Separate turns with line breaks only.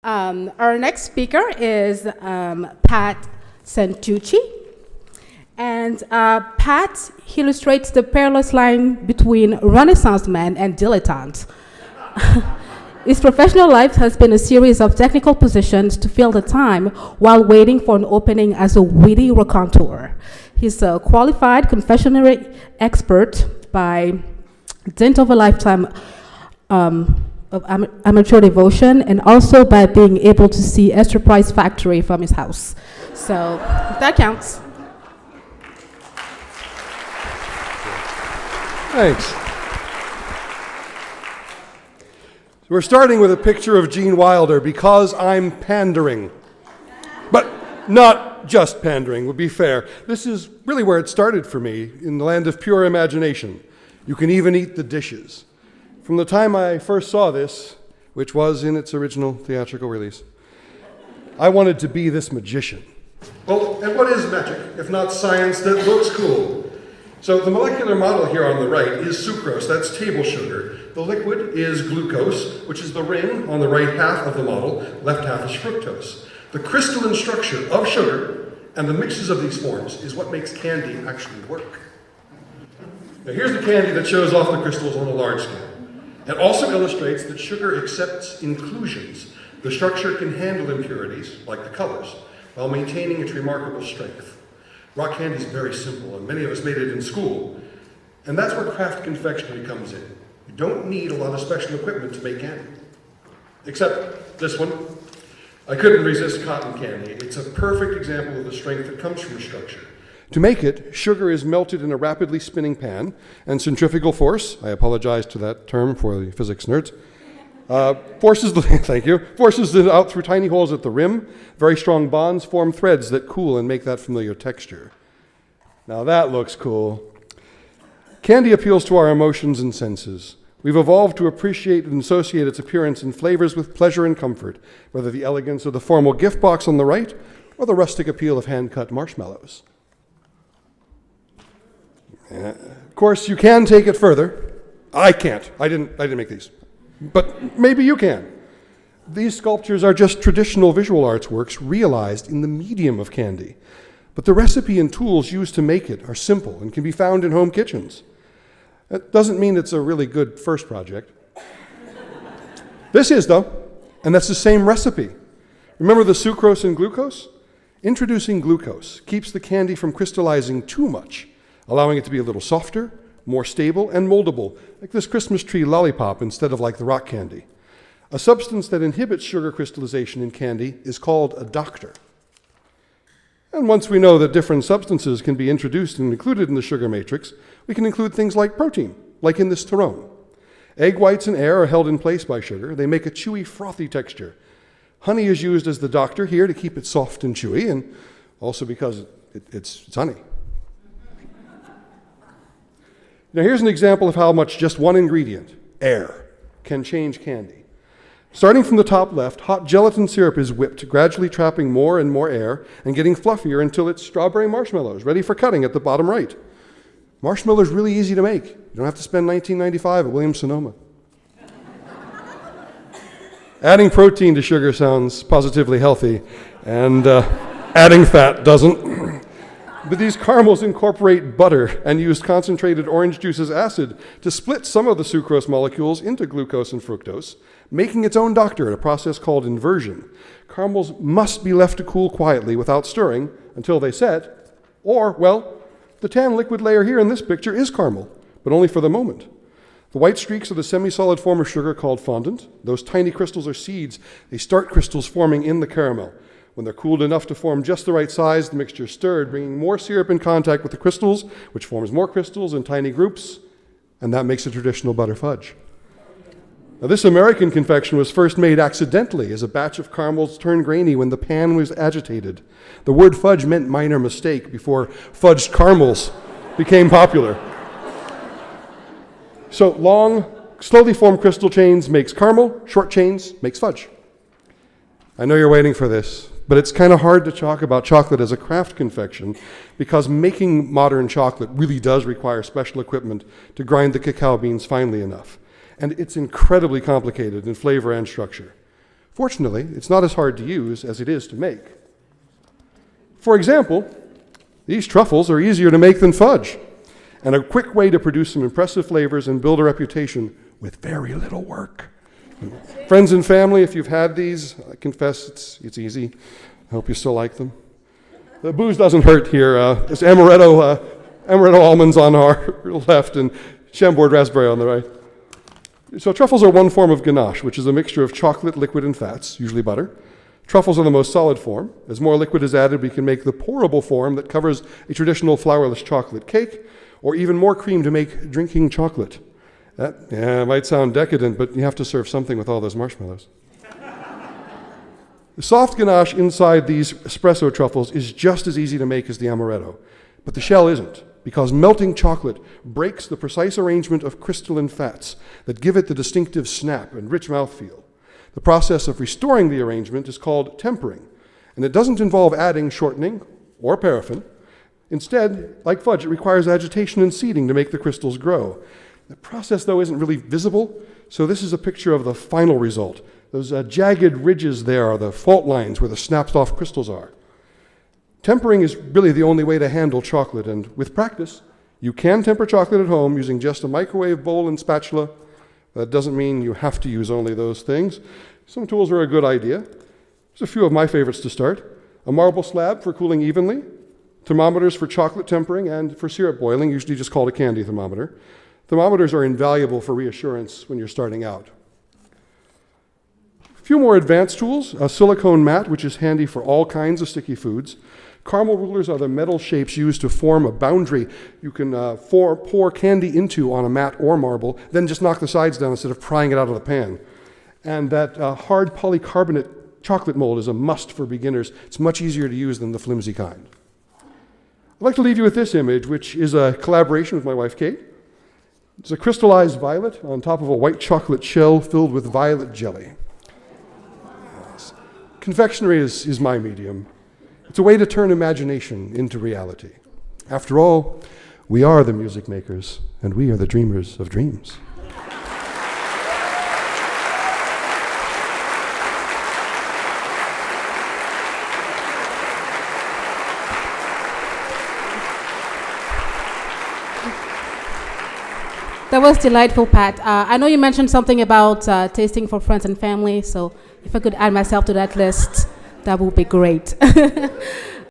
Our next speaker is Pat Santucci. And Pat illustrates the perilous line between Renaissance man and dilettante. His professional life has been a series of technical positions to fill the time while waiting for an opening as a witty raconteur. He's a qualified confessionary expert by dint of a lifetime of amateur devotion, and also by being able to see Esther Price Factory from his house. So that counts.
Thanks. We're starting with a picture of Gene Wilder because I'm pandering. But not just pandering, would be fair. This is really where it started for me, in the land of pure imagination. You can even eat the dishes. From the time I first saw this, which was in its original theatrical release, I wanted to be this magician. Well, and what is magic, if not science that looks cool? So the molecular model here on the right is sucrose, that's table sugar. The liquid is glucose, which is the ring on the right half of the model, left half is fructose. The crystalline structure of sugar and the mixes of these forms is what makes candy actually work. Now here's the candy that shows off the crystals on a large scale. It also illustrates that sugar accepts inclusions. The structure can handle impurities, like the colors, while maintaining its remarkable strength. Rock candy is very simple, and many of us made it in school. And that's where craft confectionery comes in. You don't need a lot of special equipment to make candy. Except this one. I couldn't resist cotton candy. It's a perfect example of the strength that comes from structure. To make it, sugar is melted in a rapidly spinning pan, and centrifugal force, I apologize to that term for the physics nerds, forces it out through tiny holes at the rim. Very strong bonds form threads that cool and make that familiar texture. Now that looks cool. Candy appeals to our emotions and senses. We've evolved to appreciate and associate its appearance and flavors with pleasure and comfort, whether the elegance of the formal gift box on the right or the rustic appeal of hand-cut marshmallows. Of course, you can take it further. I can't. I didn't make these. But maybe you can. These sculptures are just traditional visual arts works realized in the medium of candy. But the recipe and tools used to make it are simple and can be found in home kitchens. That doesn't mean it's a really good first project. This is, though, and that's the same recipe. Remember the sucrose and glucose? Introducing glucose keeps the candy from crystallizing too much, allowing it to be a little softer, more stable, and moldable, like this Christmas tree lollipop instead of like the rock candy. A substance that inhibits sugar crystallization in candy is called a doctor. And once we know that different substances can be introduced and included in the sugar matrix, we can include things like protein, like in this Tyrone. Egg whites and air are held in place by sugar. They make a chewy, frothy texture. Honey is used as the doctor here to keep it soft and chewy, and also because it's honey. Now here's an example of how much just one ingredient, air, can change candy. Starting from the top left, hot gelatin syrup is whipped, gradually trapping more and more air and getting fluffier until it's strawberry marshmallows, ready for cutting at the bottom right. Marshmallows really easy to make. You don't have to spend $19.95 at Williams-Sonoma. Adding protein to sugar sounds positively healthy, and adding fat doesn't. But these caramels incorporate butter and use concentrated orange juice as acid to split some of the sucrose molecules into glucose and fructose, making its own doctor in a process called inversion. Caramels must be left to cool quietly without stirring until they set, or, well, the tan liquid layer here in this picture is caramel, but only for the moment. The white streaks are the semi-solid form of sugar called fondant. Those tiny crystals are seeds. They start crystals forming in the caramel. When they're cooled enough to form just the right size, the mixture is stirred, bringing more syrup in contact with the crystals, which forms more crystals in tiny groups, and that makes a traditional butter fudge. Now, this American confection was first made accidentally as a batch of caramels turned grainy when the pan was agitated. The word fudge meant minor mistake before fudged caramels became popular. So long, slowly formed crystal chains makes caramel, short chains makes fudge. I know you're waiting for this, but it's kind of hard to talk about chocolate as a craft confection because making modern chocolate really does require special equipment to grind the cacao beans finely enough. And it's incredibly complicated in flavor and structure. Fortunately, it's not as hard to use as it is to make. For example, these truffles are easier to make than fudge, and a quick way to produce some impressive flavors and build a reputation with very little work. Friends and family, if you've had these, I confess it's easy. I hope you still like them. The booze doesn't hurt here. There's amaretto almonds on our left and Chambord raspberry on the right. So truffles are one form of ganache, which is a mixture of chocolate, liquid, and fats, usually butter. Truffles are the most solid form. As more liquid is added, we can make the pourable form that covers a traditional flourless chocolate cake, or even more cream to make drinking chocolate. That might sound decadent, but you have to serve something with all those marshmallows. The soft ganache inside these espresso truffles is just as easy to make as the amaretto, but the shell isn't, because melting chocolate breaks the precise arrangement of crystalline fats that give it the distinctive snap and rich mouthfeel. The process of restoring the arrangement is called tempering, and it doesn't involve adding shortening or paraffin. Instead, like fudge, it requires agitation and seeding to make the crystals grow. The process, though, isn't really visible, so this is a picture of the final result. Those jagged ridges there are the fault lines where the snapped-off crystals are. Tempering is really the only way to handle chocolate, and with practice, you can temper chocolate at home using just a microwave bowl and spatula. That doesn't mean you have to use only those things. Some tools are a good idea. There's a few of my favorites to start. A marble slab for cooling evenly, thermometers for chocolate tempering, and for syrup boiling, usually just called a candy thermometer. Thermometers are invaluable for reassurance when you're starting out. A few more advanced tools, a silicone mat, which is handy for all kinds of sticky foods. Caramel rulers are the metal shapes used to form a boundary you can pour candy into on a mat or marble, then just knock the sides down instead of prying it out of the pan. And that hard polycarbonate chocolate mold is a must for beginners. It's much easier to use than the flimsy kind. I'd like to leave you with this image, which is a collaboration with my wife, Kate. It's a crystallized violet on top of a white chocolate shell filled with violet jelly. Yes. Confectionery is my medium. It's a way to turn imagination into reality. After all, we are the music makers, and we are the dreamers of dreams.
That was delightful, Pat. I know you mentioned something about tasting for friends and family, so if I could add myself to that list, that would be great.